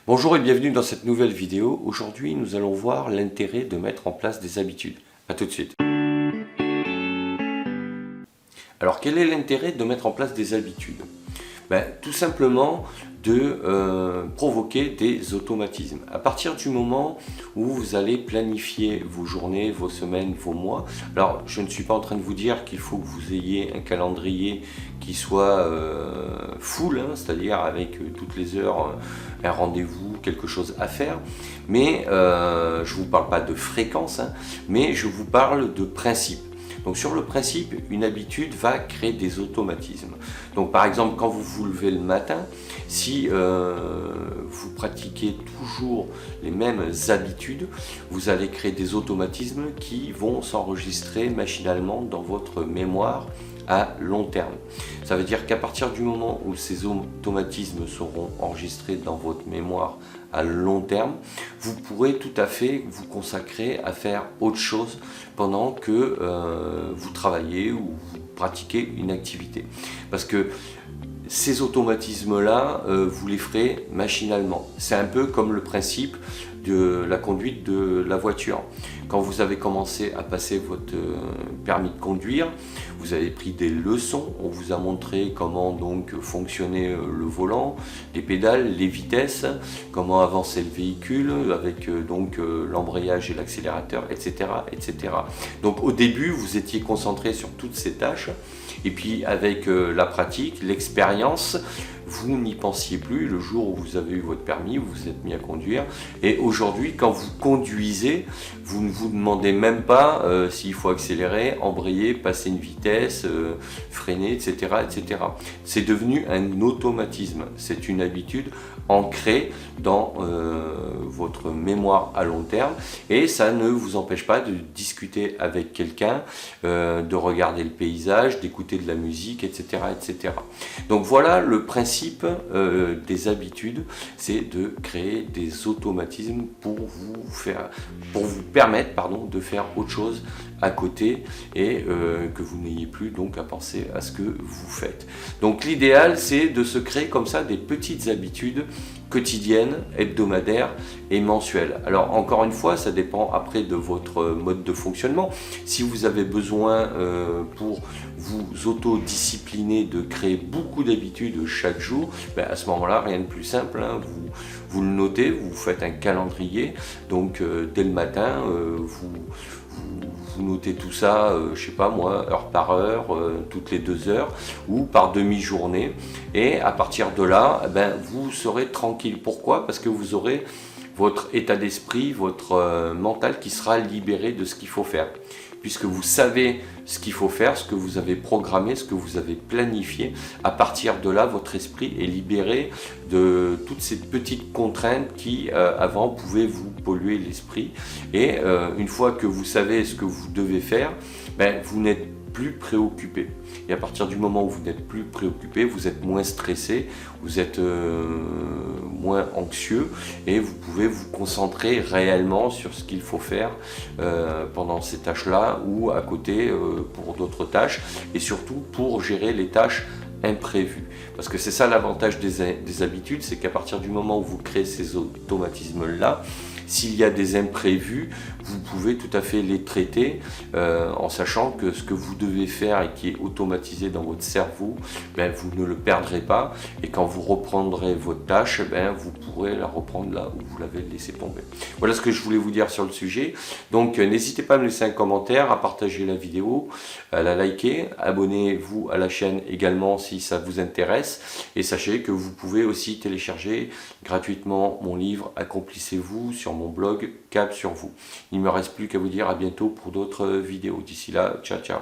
Bonjour et bienvenue dans cette nouvelle vidéo. Aujourd'hui, nous allons voir l'intérêt de mettre en place des habitudes. A tout de suite. Alors, quel est l'intérêt de mettre en place des habitudes? Tout simplement de provoquer des automatismes. À partir du moment où vous allez planifier vos journées, vos semaines, vos mois, alors je ne suis pas en train de vous dire qu'il faut que vous ayez un calendrier qui soit full, hein, c'est-à-dire avec toutes les heures un rendez-vous, quelque chose à faire, mais je ne vous parle pas de fréquence, hein, mais je vous parle de principe. Donc sur le principe, une habitude va créer des automatismes. Donc par exemple, quand vous vous levez le matin, si vous pratiquez toujours les mêmes habitudes, vous allez créer des automatismes qui vont s'enregistrer machinalement dans votre mémoire à long terme. Ça veut dire qu'à partir du moment où ces automatismes seront enregistrés dans votre mémoire à long terme, vous pourrez tout à fait vous consacrer à faire autre chose pendant que vous travaillez ou vous pratiquez une activité. Parce que ces automatismes-là, vous les ferez machinalement. C'est un peu comme le principe de la conduite de la voiture. Quand vous avez commencé à passer votre permis de conduire, vous avez pris des leçons, on vous a montré comment donc fonctionnait le volant, les pédales, les vitesses, comment avancer le véhicule avec donc l'embrayage et l'accélérateur, etc., etc. Donc au début, vous étiez concentré sur toutes ces tâches et puis avec la pratique, l'expérience, vous n'y pensiez plus. Le jour où vous avez eu votre permis, vous vous êtes mis à conduire. Et aujourd'hui, quand vous conduisez, vous ne vous demandez même pas s'il faut accélérer, embrayer, passer une vitesse, freiner, etc., etc. C'est devenu un automatisme. C'est une habitude ancrée dans votre mémoire à long terme. Et ça ne vous empêche pas de discuter avec quelqu'un, de regarder le paysage, d'écouter de la musique, etc., etc. Donc voilà le principe des habitudes, c'est de créer des automatismes pour vous permettre de faire autre chose à côté et que vous n'ayez plus donc à penser à ce que vous faites. Donc l'idéal, c'est de se créer comme ça des petites habitudes quotidiennes, hebdomadaires et mensuelles. Alors encore une fois, ça dépend après de votre mode de fonctionnement. Si vous avez besoin pour vous autodiscipliner de créer beaucoup d'habitudes chaque jour, à ce moment-là, rien de plus simple, hein, vous le notez, vous faites un calendrier, donc dès le matin, vous notez tout ça, je sais pas moi, heure par heure, toutes les 2 heures ou par demi-journée, et à partir de là, vous serez tranquille. Pourquoi? Parce que vous aurez votre état d'esprit, votre mental qui sera libéré de ce qu'il faut faire. Puisque vous savez ce qu'il faut faire, ce que vous avez programmé, ce que vous avez planifié, à partir de là, votre esprit est libéré de toutes ces petites contraintes qui, avant, pouvaient vous polluer l'esprit. Et une fois que vous savez ce que vous devez faire, vous n'êtes plus préoccupé. Et à partir du moment où vous n'êtes plus préoccupé, vous êtes moins stressé, vous êtes moins anxieux et vous pouvez vous concentrer réellement sur ce qu'il faut faire pendant ces tâches-là ou à côté pour d'autres tâches et surtout pour gérer les tâches imprévues. Parce que c'est ça l'avantage des habitudes, c'est qu'à partir du moment où vous créez ces automatismes-là, s'il y a des imprévus, vous pouvez tout à fait les traiter en sachant que ce que vous devez faire et qui est automatisé dans votre cerveau, vous ne le perdrez pas et quand vous reprendrez votre tâche, vous pourrez la reprendre là où vous l'avez laissé tomber. Voilà ce que je voulais vous dire sur le sujet. Donc n'hésitez pas à me laisser un commentaire, à partager la vidéo, à la liker, abonnez-vous à la chaîne également si ça vous intéresse et sachez que vous pouvez aussi télécharger gratuitement mon livre Accomplissez-vous sur mon blog Cap sur vous. Il ne me reste plus qu'à vous dire à bientôt pour d'autres vidéos. D'ici là, ciao ciao.